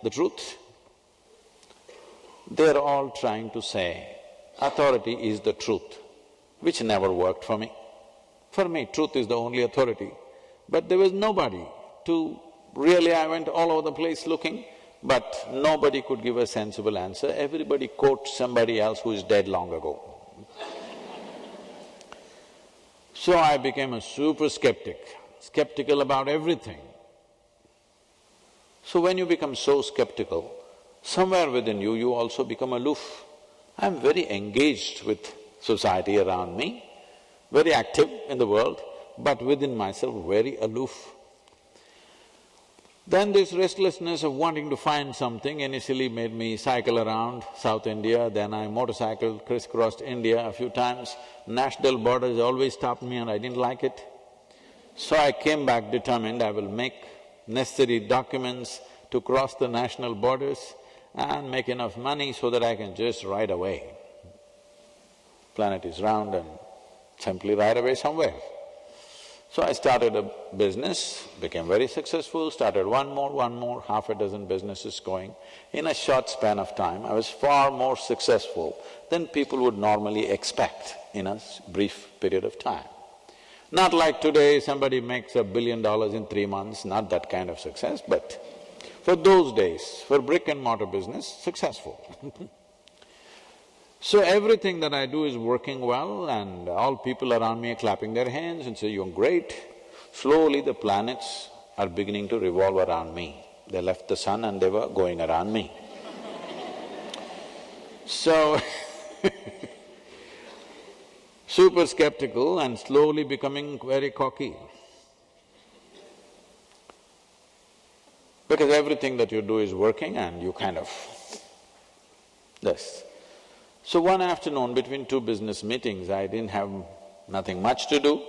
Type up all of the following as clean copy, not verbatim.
the truth. They're all trying to say, authority is the truth, which never worked for me. For me, truth is the only authority. But there was nobody to… Really, I went all over the place looking, but nobody could give a sensible answer. Everybody quotes somebody else who is dead long ago. So I became a super skeptical about everything. So when you become so skeptical, somewhere within you, you also become aloof. I'm very engaged with society around me, very active in the world, but within myself very aloof. Then this restlessness of wanting to find something initially made me cycle around South India, then I motorcycled, crisscrossed India a few times. National borders always stopped me and I didn't like it. So I came back determined I will make necessary documents to cross the national borders and make enough money so that I can just ride away. Planet is round and simply ride away somewhere. So I started a business, became very successful, started one more, half a dozen businesses going. In a short span of time, I was far more successful than people would normally expect in a brief period of time. Not like today, somebody makes $1 billion in 3 months, not that kind of success, but for those days, for brick and mortar business, successful. So everything that I do is working well and all people around me are clapping their hands and say, "You're great." Slowly the planets are beginning to revolve around me. They left the sun and they were going around me. So super skeptical and slowly becoming very cocky. Because everything that you do is working and you kind of… this. So one afternoon between two business meetings, I didn't have nothing much to do.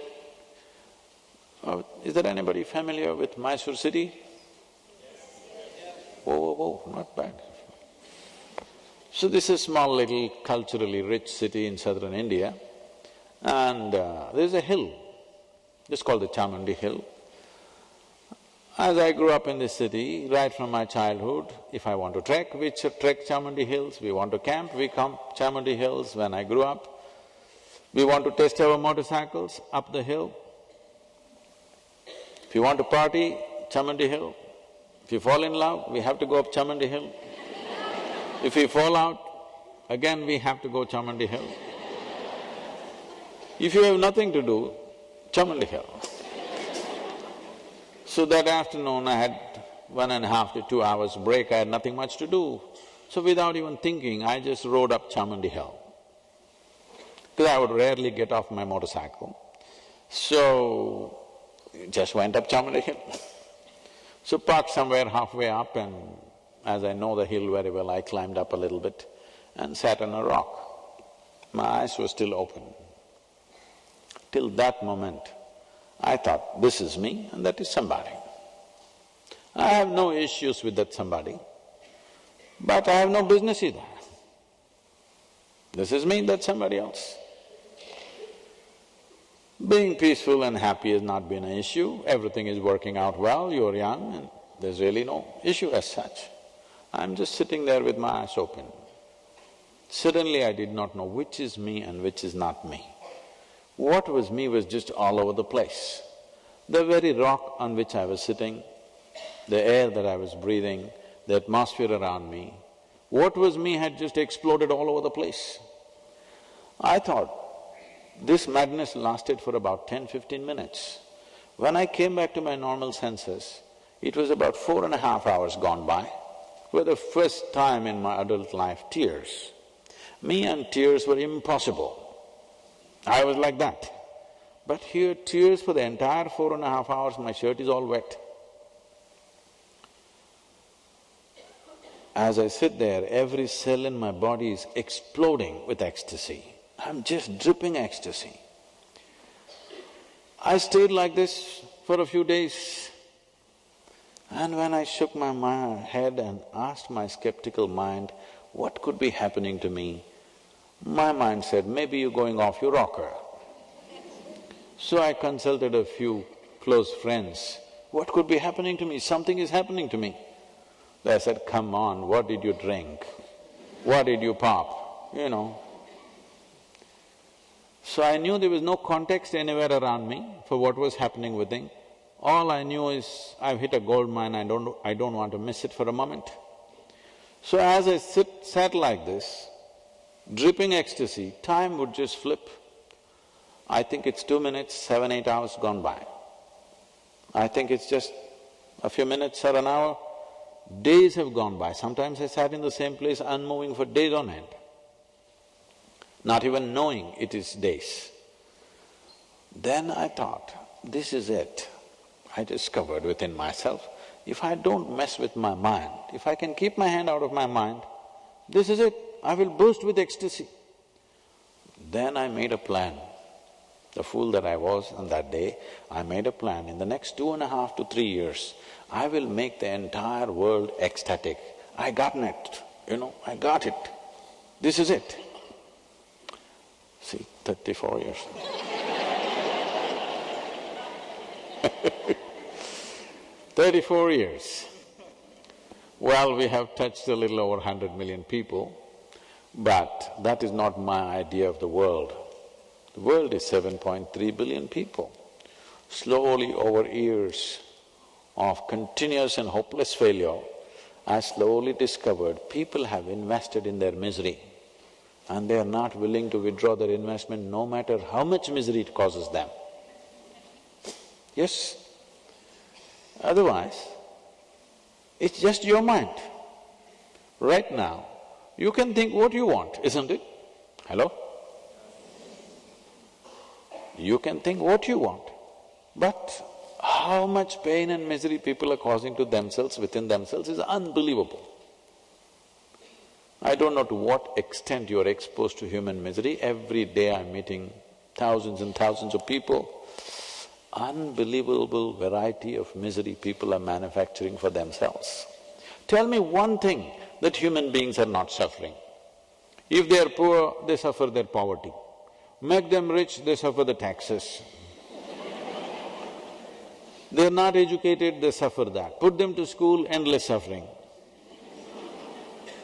Is there anybody familiar with Mysore city? Whoa, not bad. So this is a small little culturally rich city in southern India and there's a hill, it's called the Chamundi Hill. As I grew up in this city, right from my childhood, if I want to trek, we trek Chamundi Hills, we want to camp, we camp Chamundi Hills. When I grew up, we want to test our motorcycles up the hill. If you want to party, Chamundi Hill. If you fall in love, we have to go up Chamundi Hill. If we fall out, again we have to go Chamundi Hill. If you have nothing to do, Chamundi Hill. So that afternoon I had 1.5 to 2 hours break, I had nothing much to do. So without even thinking, I just rode up Chamundi Hill. Because I would rarely get off my motorcycle. So, just went up Chamundi Hill. So parked somewhere halfway up and as I know the hill very well, I climbed up a little bit and sat on a rock. My eyes were still open. Till that moment, I thought, this is me and that is somebody. I have no issues with that somebody, but I have no business either. This is me, that's somebody else. Being peaceful and happy has not been an issue, everything is working out well, you're young and there's really no issue as such. I'm just sitting there with my eyes open. Suddenly I did not know which is me and which is not me. What was me was just all over the place. The very rock on which I was sitting, the air that I was breathing, the atmosphere around me, what was me had just exploded all over the place. I thought, this madness lasted for about 10-15 minutes. When I came back to my normal senses, it was about 4.5 hours gone by. For the first time in my adult life, tears. Me and tears were impossible. I was like that. But here, tears for the entire 4.5 hours, my shirt is all wet. As I sit there, every cell in my body is exploding with ecstasy. I'm just dripping ecstasy. I stayed like this for a few days. And when I shook my head and asked my skeptical mind, what could be happening to me? My mind said, maybe you're going off your rocker. So I consulted a few close friends. What could be happening to me? Something is happening to me. They said, come on, what did you drink? What did you pop? You know. So I knew there was no context anywhere around me for what was happening within. All I knew is, I've hit a gold mine, I don't want to miss it for a moment. So as I sat like this, dripping ecstasy, time would just flip. I think it's 2 minutes, 7, 8 hours gone by. I think it's just a few minutes or an hour. Days have gone by. Sometimes I sat in the same place unmoving for days on end, not even knowing it is days. Then I thought, this is it. I discovered within myself, if I don't mess with my mind, if I can keep my hand out of my mind, this is it, I will burst with ecstasy. Then I made a plan. The fool that I was on that day, I made a plan. In the next 2.5 to 3 years, I will make the entire world ecstatic. I gotten it, I got it. This is it. See, 34 years. 34 years. Well, we have touched a little over 100 million people, but that is not my idea of the world. The world is 7.3 billion people. Slowly over years of continuous and hopeless failure, I slowly discovered people have invested in their misery and they are not willing to withdraw their investment no matter how much misery it causes them. Yes? Otherwise, it's just your mind. Right now, you can think what you want, isn't it? Hello? You can think what you want, but how much pain and misery people are causing to themselves, within themselves, is unbelievable. I don't know to what extent you are exposed to human misery. Every day I'm meeting thousands and thousands of people. Unbelievable variety of misery people are manufacturing for themselves. Tell me one thing that human beings are not suffering. If they are poor, they suffer their poverty. Make them rich, they suffer the taxes. They're not educated, they suffer that. Put them to school, endless suffering.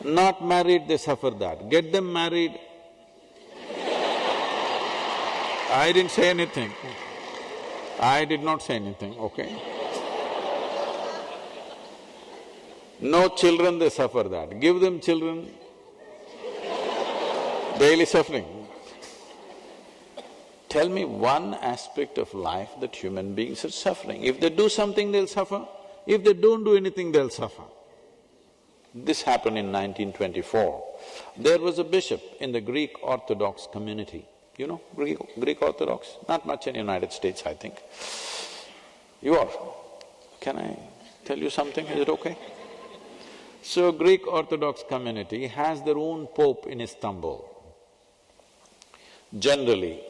Not married, they suffer that. Get them married. I didn't say anything. I did not say anything, okay? No children, they suffer that. Give them children, daily suffering. Tell me one aspect of life that human beings are suffering. If they do something, they'll suffer. If they don't do anything, they'll suffer. This happened in 1924. There was a bishop in the Greek Orthodox community. You know Greek Orthodox? Not much in United States, I think. You are. Can I tell you something? Is it okay? So, Greek Orthodox community has their own pope in Istanbul. Generally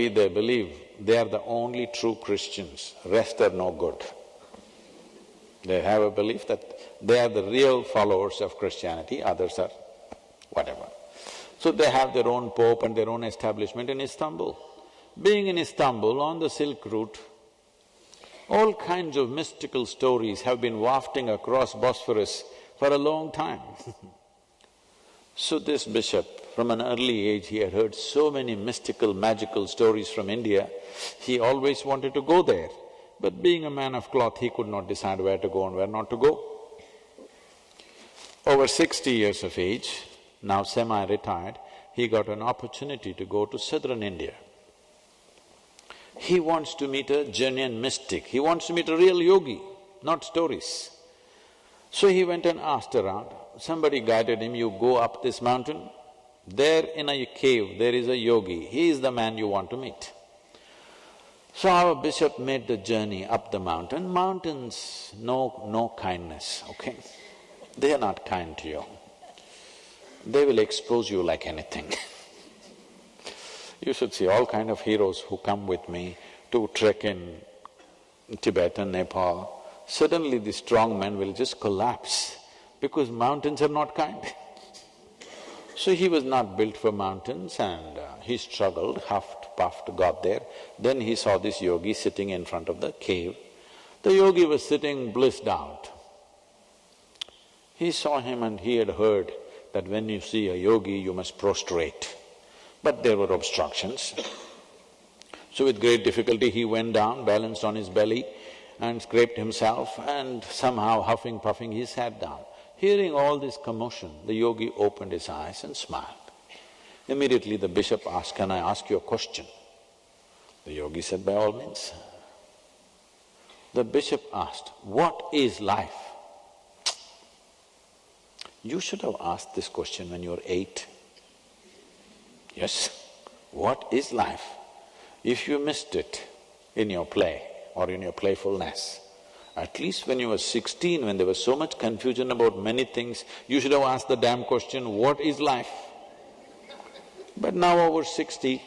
they believe they are the only true Christians, rest are no good. They have a belief that they are the real followers of Christianity, others are whatever. So they have their own pope and their own establishment in Istanbul. Being in Istanbul, on the Silk Route, all kinds of mystical stories have been wafting across Bosphorus for a long time. So this bishop, from an early age, he had heard so many mystical, magical stories from India, he always wanted to go there. But being a man of cloth, he could not decide where to go and where not to go. Over 60 years of age, now semi-retired, he got an opportunity to go to southern India. He wants to meet a genuine mystic, he wants to meet a real yogi, not stories. So he went and asked around, somebody guided him, you go up this mountain, there in a cave there is a yogi, he is the man you want to meet. So our bishop made the journey up the mountain. Mountains know no kindness, okay? They are not kind to you. They will expose you like anything. You should see all kind of heroes who come with me to trek in Tibet and Nepal. Suddenly the strong men will just collapse because mountains are not kind. So he was not built for mountains and he struggled, huffed, puffed, got there. Then he saw this yogi sitting in front of the cave. The yogi was sitting blissed out. He saw him and he had heard that when you see a yogi, you must prostrate. But there were obstructions. So with great difficulty, he went down, balanced on his belly and scraped himself, and somehow huffing, puffing, he sat down. Hearing all this commotion, the yogi opened his eyes and smiled. Immediately the bishop asked, "Can I ask you a question?" The yogi said, "By all means." The bishop asked, "What is life?" You should have asked this question when you were 8. Yes, what is life? If you missed it in your play or in your playfulness, at least when you were 16, when there was so much confusion about many things, you should have asked the damn question, what is life? But now over 60,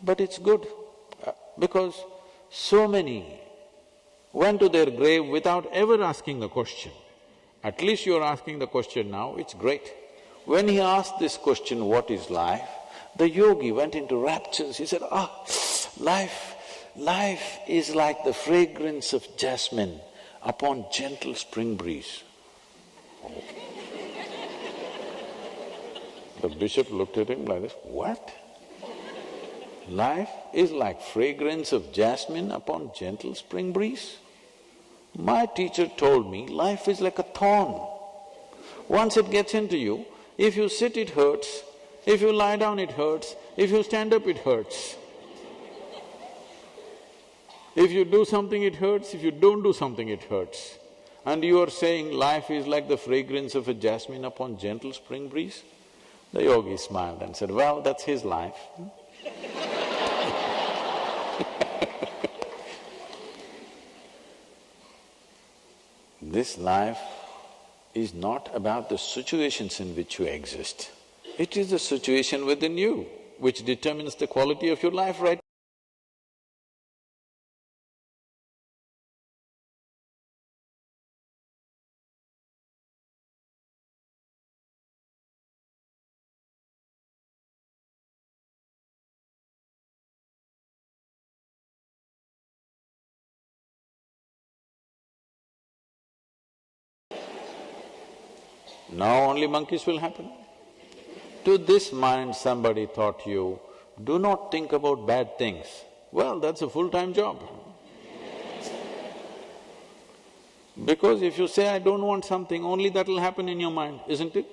but it's good, because so many went to their grave without ever asking the question. At least you're asking the question now, it's great. When he asked this question, what is life? The yogi went into raptures. He said, life is like the fragrance of jasmine upon gentle spring breeze. The bishop looked at him like this, what? Life is like fragrance of jasmine upon gentle spring breeze? My teacher told me life is like a thorn. Once it gets into you, if you sit it hurts, if you lie down it hurts, if you stand up it hurts. If you do something it hurts, if you don't do something it hurts. And you are saying life is like the fragrance of a jasmine upon gentle spring breeze? The yogi smiled and said, well, that's his life. This life is not about the situations in which you exist. It is the situation within you which determines the quality of your life right now. Only monkeys will happen. To this mind somebody taught you, do not think about bad things. Well, that's a full-time job. Because if you say, I don't want something, only that'll happen in your mind, isn't it?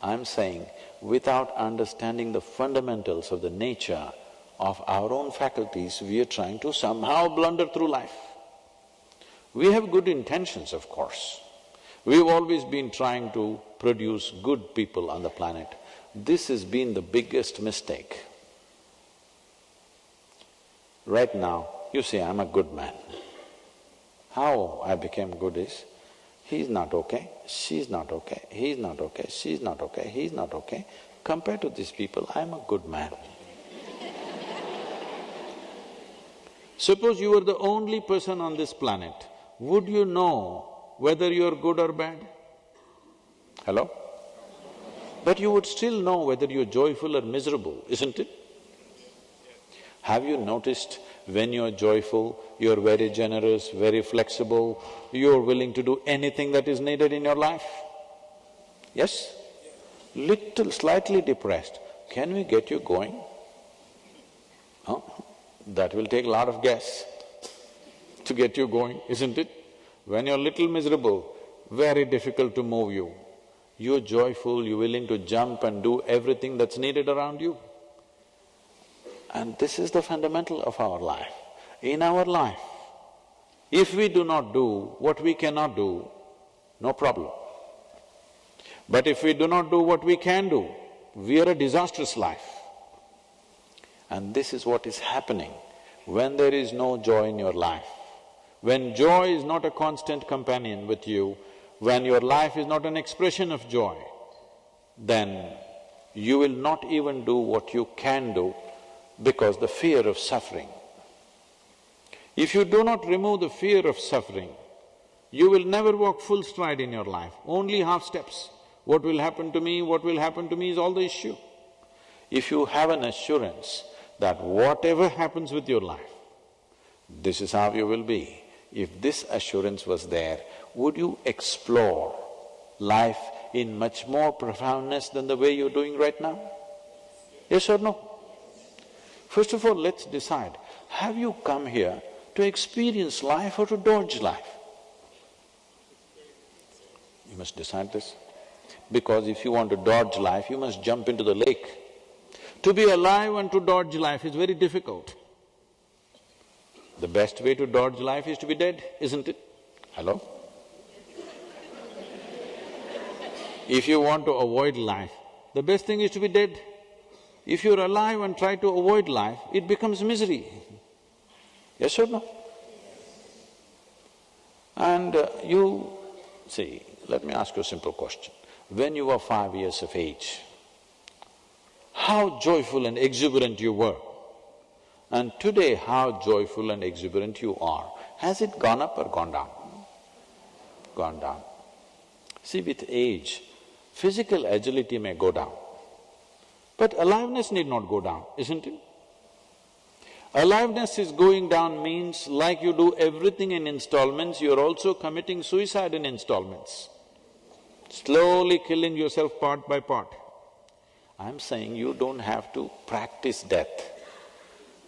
I'm saying, without understanding the fundamentals of the nature of our own faculties, we are trying to somehow blunder through life. We have good intentions, of course. We've always been trying to produce good people on the planet. This has been the biggest mistake. Right now, you say, I'm a good man. How I became good is, he's not okay, she's not okay, he's not okay, she's not okay, he's not okay. Compared to these people, I'm a good man. Suppose you were the only person on this planet, would you know whether you're good or bad? Hello? But you would still know whether you're joyful or miserable, isn't it? Have you noticed when you're joyful, you're very generous, very flexible, you're willing to do anything that is needed in your life? Yes? Little, slightly depressed, can we get you going? Huh? That will take a lot of gas to get you going, isn't it? When you're little miserable, very difficult to move you. You're joyful, you're willing to jump and do everything that's needed around you. And this is the fundamental of our life. In our life, if we do not do what we cannot do, no problem. But if we do not do what we can do, we are a disastrous life. And this is what is happening when there is no joy in your life. When joy is not a constant companion with you, when your life is not an expression of joy, then you will not even do what you can do because the fear of suffering. If you do not remove the fear of suffering, you will never walk full stride in your life, only half steps. What will happen to me, what will happen to me is all the issue. If you have an assurance that whatever happens with your life, this is how you will be, If this assurance was there, would you explore life in much more profoundness than the way you're doing right now? Yes or no? First of all, let's decide, have you come here to experience life or to dodge life? You must decide this. Because if you want to dodge life, you must jump into the lake. To be alive and to dodge life is very difficult. The best way to dodge life is to be dead, isn't it? Hello? If you want to avoid life, the best thing is to be dead. If you're alive and try to avoid life, it becomes misery. Yes or no? And you… see, let me ask you a simple question. When you were 5 years of age, how joyful and exuberant you were, and today how joyful and exuberant you are, has it gone up or gone down? Gone down. See, with age, physical agility may go down, but aliveness need not go down, isn't it? Aliveness is going down means like you do everything in installments, you're also committing suicide in installments, slowly killing yourself part by part. I'm saying you don't have to practice death,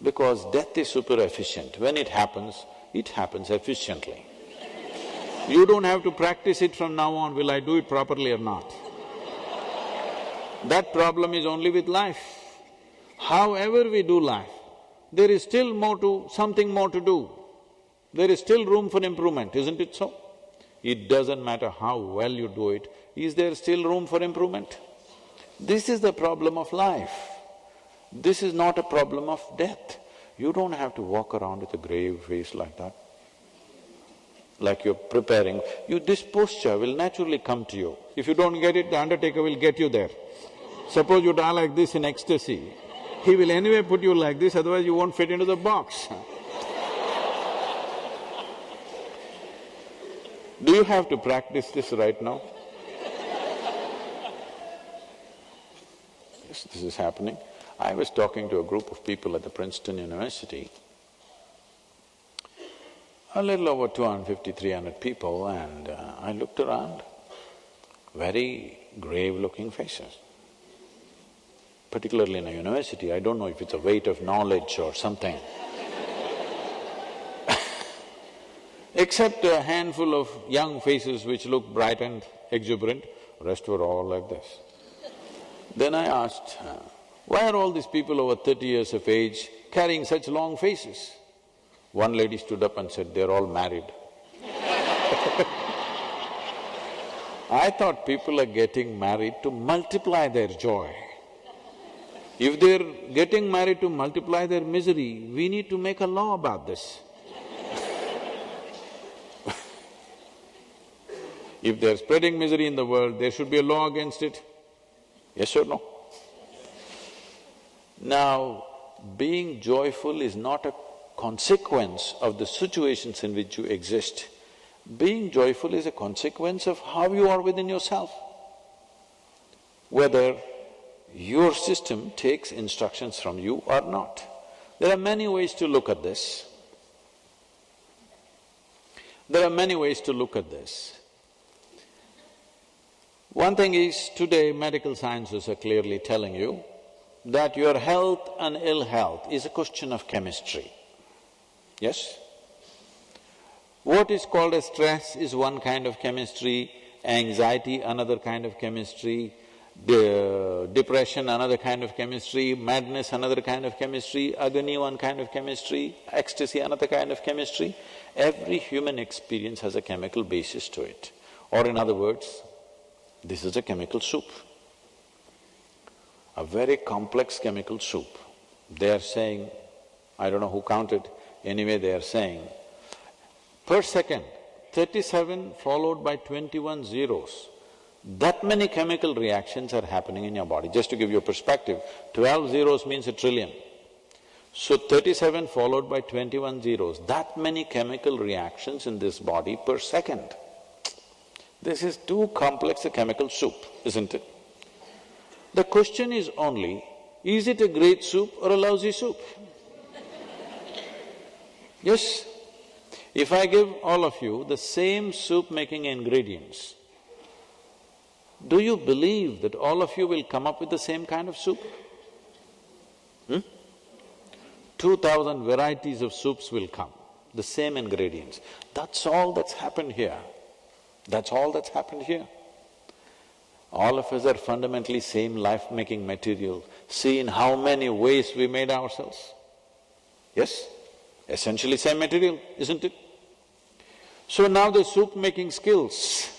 because death is super efficient. When it happens efficiently. You don't have to practice it from now on, will I do it properly or not? That problem is only with life. However we do life, there is still something more to do. There is still room for improvement, isn't it so? It doesn't matter how well you do it, is there still room for improvement? This is the problem of life. This is not a problem of death. You don't have to walk around with a grave face like that, like you're preparing. This posture will naturally come to you. If you don't get it, the undertaker will get you there. Suppose you die like this in ecstasy, he will anyway put you like this, otherwise you won't fit into the box. Do you have to practice this right now? Yes, this is happening. I was talking to a group of people at the Princeton University, a little over 250, 300 people, and I looked around, very grave-looking faces. Particularly in a university, I don't know if it's a weight of knowledge or something. Except a handful of young faces which looked bright and exuberant, rest were all like this. Then I asked, why are all these people over 30 years of age carrying such long faces? One lady stood up and said, they're all married. I thought people are getting married to multiply their joy. If they're getting married to multiply their misery, we need to make a law about this. If they're spreading misery in the world, there should be a law against it. Yes or no? Now, being joyful is not a consequence of the situations in which you exist. Being joyful is a consequence of how you are within yourself. Whether your system takes instructions from you or not. There are many ways to look at this. One thing is, today medical sciences are clearly telling you that your health and ill health is a question of chemistry. Yes? What is called as stress is one kind of chemistry, anxiety another kind of chemistry, depression another kind of chemistry, madness another kind of chemistry, agony one kind of chemistry, ecstasy another kind of chemistry. Every human experience has a chemical basis to it. Or in other words, this is a chemical soup, a very complex chemical soup. They are saying, I don't know who counted, anyway they are saying, per second, 37 followed by 21 zeros. That many chemical reactions are happening in your body. Just to give you a perspective, 12 zeros means a trillion. So 37 followed by 21 zeros, that many chemical reactions in this body per second. This is too complex a chemical soup, isn't it? The question is only, is it a great soup or a lousy soup? Yes? If I give all of you the same soup-making ingredients, do you believe that all of you will come up with the same kind of soup? 2,000 varieties of soups will come, the same ingredients. That's all that's happened here. That's all that's happened here. All of us are fundamentally same life-making material. See in how many ways we made ourselves. Yes? Essentially same material, isn't it? So now the soup-making skills,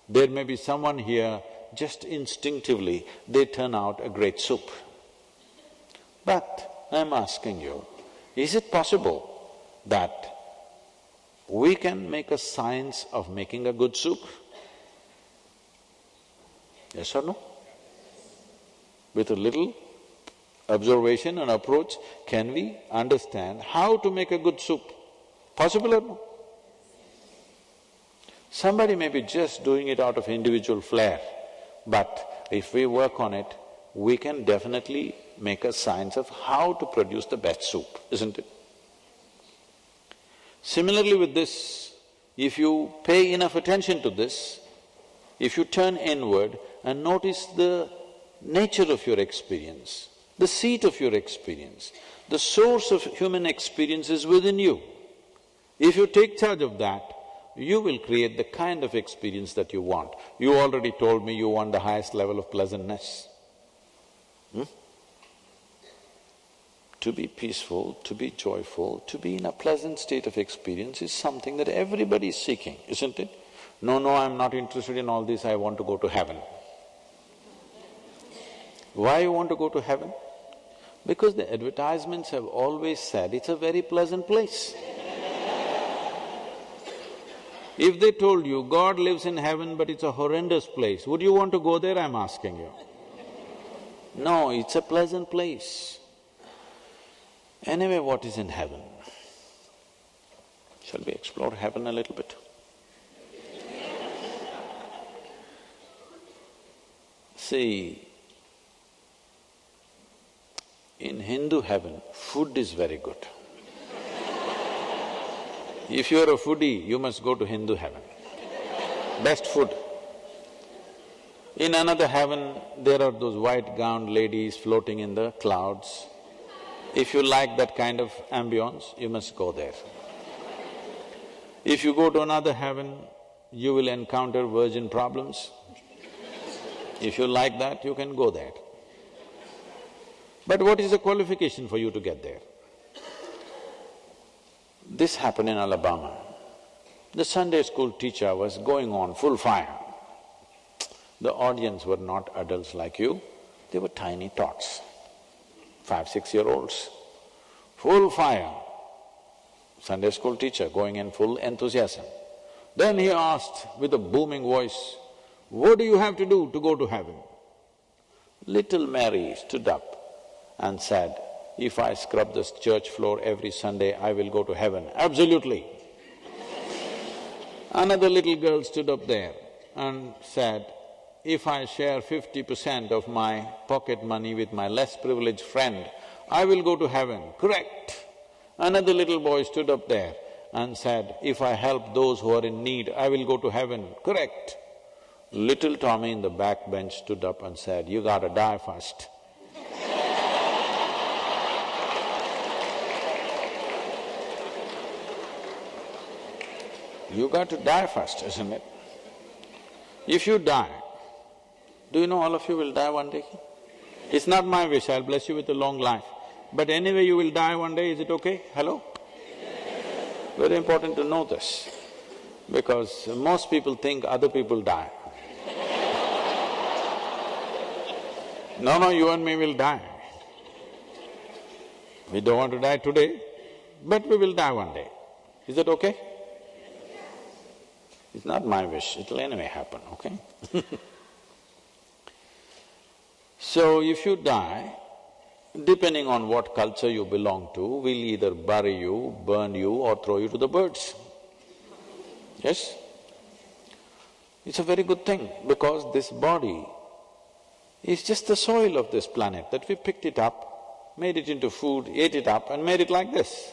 there may be someone here, just instinctively, they turn out a great soup. But I'm asking you, is it possible that we can make a science of making a good soup? Yes or no? With a little observation and approach, can we understand how to make a good soup? Possible or no? Somebody may be just doing it out of individual flair, but if we work on it, we can definitely make a science of how to produce the best soup, isn't it? Similarly with this, if you pay enough attention to this, if you turn inward and notice the nature of your experience, the seat of your experience, the source of human experience is within you. If you take charge of that, you will create the kind of experience that you want. You already told me you want the highest level of pleasantness. To be peaceful, to be joyful, to be in a pleasant state of experience is something that everybody is seeking, isn't it? No, I'm not interested in all this, I want to go to heaven. Why you want to go to heaven? Because the advertisements have always said it's a very pleasant place. If they told you God lives in heaven but it's a horrendous place, would you want to go there, I'm asking you? No, it's a pleasant place. Anyway, what is in heaven? Shall we explore heaven a little bit? See, in Hindu heaven, food is very good. If you're a foodie, you must go to Hindu heaven. Best food. In another heaven, there are those white-gowned ladies floating in the clouds. If you like that kind of ambience, you must go there. If you go to another heaven, you will encounter virgin problems. If you like that, you can go there. But what is the qualification for you to get there? This happened in Alabama. The Sunday school teacher was going on full fire. The audience were not adults like you, they were tiny tots, 5, 6-year-olds. Full fire. Sunday school teacher going in full enthusiasm. Then he asked with a booming voice, "What do you have to do to go to heaven?" Little Mary stood up and said, "If I scrub this church floor every Sunday, I will go to heaven." Absolutely. Another little girl stood up there and said, "If I share 50% of my pocket money with my less privileged friend, I will go to heaven." Correct. Another little boy stood up there and said, "If I help those who are in need, I will go to heaven." Correct. Little Tommy in the back bench stood up and said, "You gotta die first." You got to die first, isn't it? If you die, do you know all of you will die one day? It's not my wish, I'll bless you with a long life. But anyway, you will die one day, is it okay? Hello? Very important to know this, because most people think other people die. No, you and me will die. We don't want to die today, but we will die one day. Is that okay? It's not my wish, it'll anyway happen, okay? So if you die, depending on what culture you belong to, we'll either bury you, burn you or throw you to the birds. Yes? It's a very good thing because this body is just the soil of this planet that we picked it up, made it into food, ate it up and made it like this.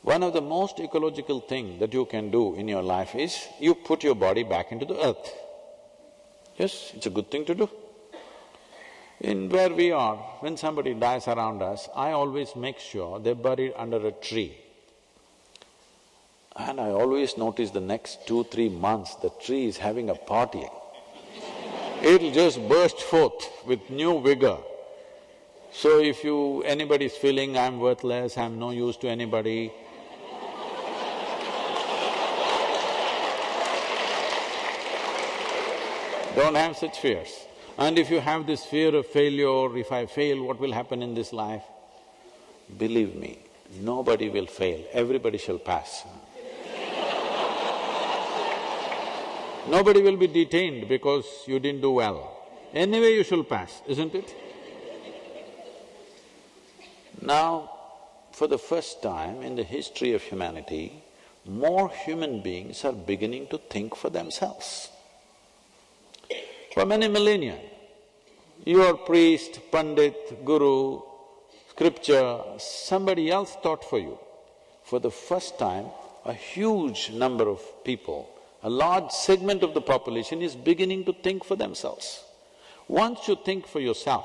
One of the most ecological thing that you can do in your life is you put your body back into the earth. Yes, it's a good thing to do. In where we are, when somebody dies around us, I always make sure they're buried under a tree. And I always notice the next 2-3 months, the tree is having a party. It'll just burst forth with new vigor. So if anybody's feeling I'm worthless, I'm no use to anybody, don't have such fears. And if you have this fear of failure, if I fail, what will happen in this life? Believe me, nobody will fail, everybody shall pass. Nobody will be detained because you didn't do well. Anyway you shall pass, isn't it? Now, for the first time in the history of humanity, more human beings are beginning to think for themselves. For many millennia, your priest, pandit, guru, scripture, somebody else thought for you. For the first time, a huge number of people, a large segment of the population is beginning to think for themselves. Once you think for yourself,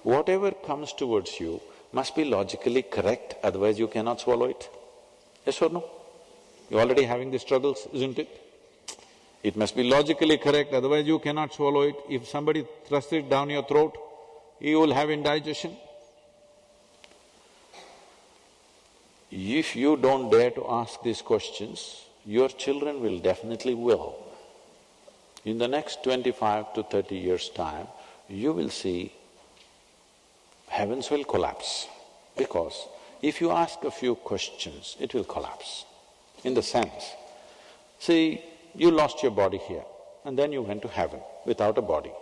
whatever comes towards you must be logically correct, otherwise you cannot swallow it. Yes or no? You're already having the struggles, isn't it? It must be logically correct, otherwise you cannot swallow it. If somebody thrusts it down your throat, you will have indigestion. If you don't dare to ask these questions, your children will definitely will. In the next 25 to 30 years' time, you will see heavens will collapse, because if you ask a few questions, it will collapse. In the sense, see, you lost your body here and then you went to heaven without a body.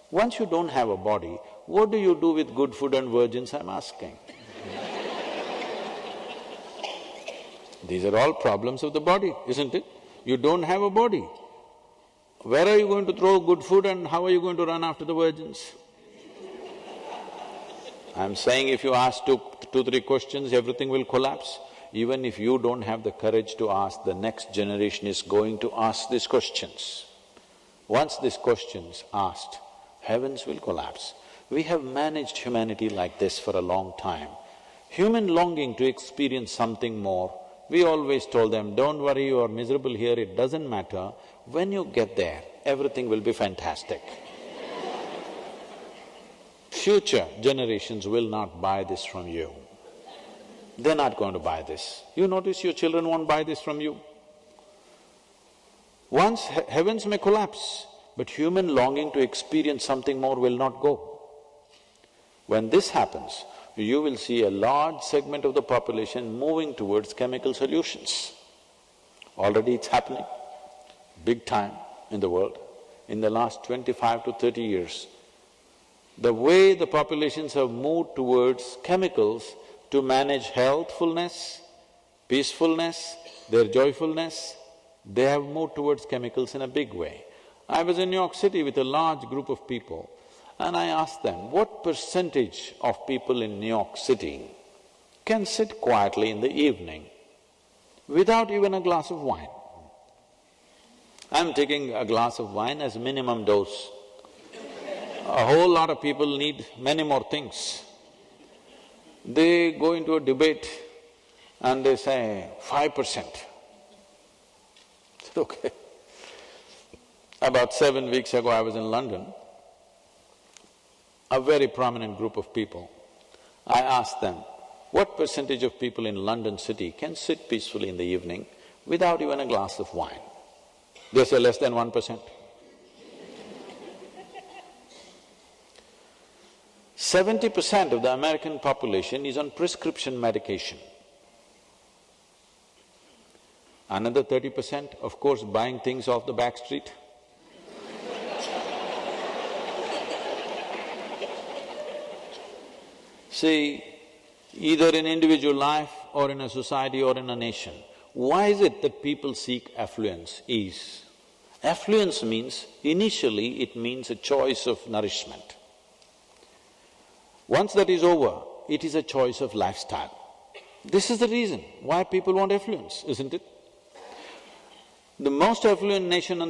Once you don't have a body, what do you do with good food and virgins, I'm asking? These are all problems of the body, isn't it? You don't have a body. Where are you going to throw good food and how are you going to run after the virgins? I'm saying if you ask two, 3 questions, everything will collapse. Even if you don't have the courage to ask, the next generation is going to ask these questions. Once these questions asked, heavens will collapse. We have managed humanity like this for a long time. Human longing to experience something more, we always told them, don't worry, you are miserable here, it doesn't matter. When you get there, everything will be fantastic. Future generations will not buy this from you. They're not going to buy this. You notice your children won't buy this from you. Once heavens may collapse, but human longing to experience something more will not go. When this happens, you will see a large segment of the population moving towards chemical solutions. Already it's happening, big time in the world. In the last 25 to 30 years, the way the populations have moved towards chemicals to manage healthfulness, peacefulness, their joyfulness, they have moved towards chemicals in a big way. I was in New York City with a large group of people and I asked them, what percentage of people in New York City can sit quietly in the evening without even a glass of wine? I'm taking a glass of wine as minimum dose. A whole lot of people need many more things. They go into a debate and they say, 5%. I said, okay. About 7 weeks ago, I was in London, a very prominent group of people. I asked them, what percentage of people in London city can sit peacefully in the evening without even a glass of wine? They say less than 1%. 70% of the American population is on prescription medication. Another 30%, of course, buying things off the back street. See, either in individual life or in a society or in a nation, why is it that people seek affluence, ease? Affluence means, initially it means a choice of nourishment. Once that is over, it is a choice of lifestyle. This is the reason why people want affluence, isn't it? The most affluent nation on the